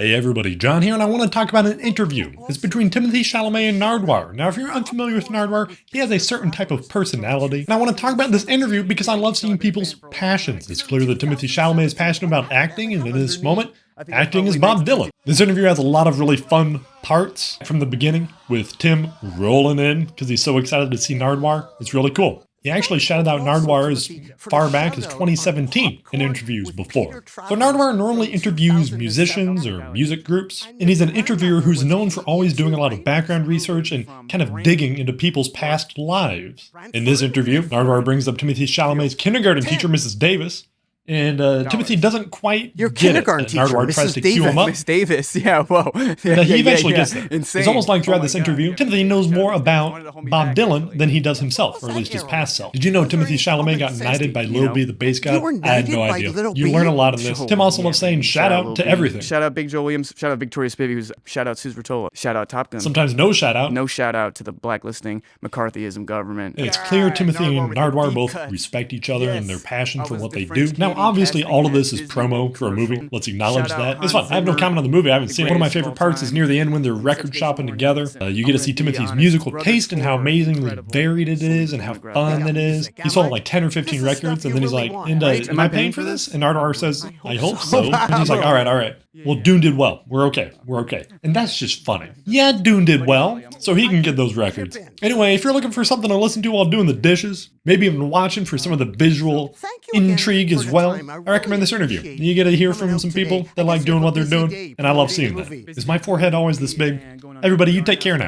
Hey everybody, John here, and I want to talk about an interview. It's between Timothee Chalamet and Nardwaur. Now, if you're unfamiliar with Nardwaur, he has a certain type of personality, and I want to talk about this interview because I love seeing people's passions. It's clear that Timothee Chalamet is passionate about acting, and in this moment, acting is Bob Dylan. This interview has a lot of really fun parts from the beginning, with Tim rolling in because he's so excited to see Nardwaur. It's really cool. He actually shouted out Nardwaur as far back as 2017 in interviews before. So Nardwaur normally interviews musicians or music groups, and he's an interviewer who's known for always doing a lot of background research and kind of digging into people's past lives. In this interview, Nardwaur brings up Timothee Chalamet's kindergarten teacher, Mrs. Davis, and Timothee doesn't quite Your get kindergarten it. teacher, Nardwaur tries to cue him up. Miss Davis, yeah, whoa. But he eventually gets there. Insane. It's almost like throughout this interview, Timothee knows more about Bob Dylan than he does himself, or at least his past self. Did you know Timothee Chalamet got knighted by Lil B, the bass god? I had no idea. You learn a lot in this. Tim also loves saying shout out to everything. Shout out Big Joe Williams, shout out Victoria Spivey, shout out Suze Rotolo, shout out Top Gun. Sometimes no shout out. No shout out to the blacklisting, McCarthyism government. It's clear Timothee and Nardwaur both respect each other and their passion for what they do. Now, obviously, all of this is promo for a movie. Let's acknowledge that. It's fun. I have no comment on the movie. I haven't seen it. One of my favorite parts is near the end when they're record shopping together. You get to see Timothee's musical taste and how amazingly varied it is and how fun it is. He sold like 10 or 15 records, and then he's like, and am I paying for this? And Nardwaur says, I hope so. And he's like, all right. Well, Dune did well. We're okay. And that's just funny. Yeah, Dune did well, so he can get those records. Anyway, if you're looking for something to listen to while doing the dishes, maybe even watching for some of the visual intrigue as well, I recommend this interview. You get to hear from some people that like doing what they're doing, and I love seeing that. Is my forehead always this big? Everybody, you take care now.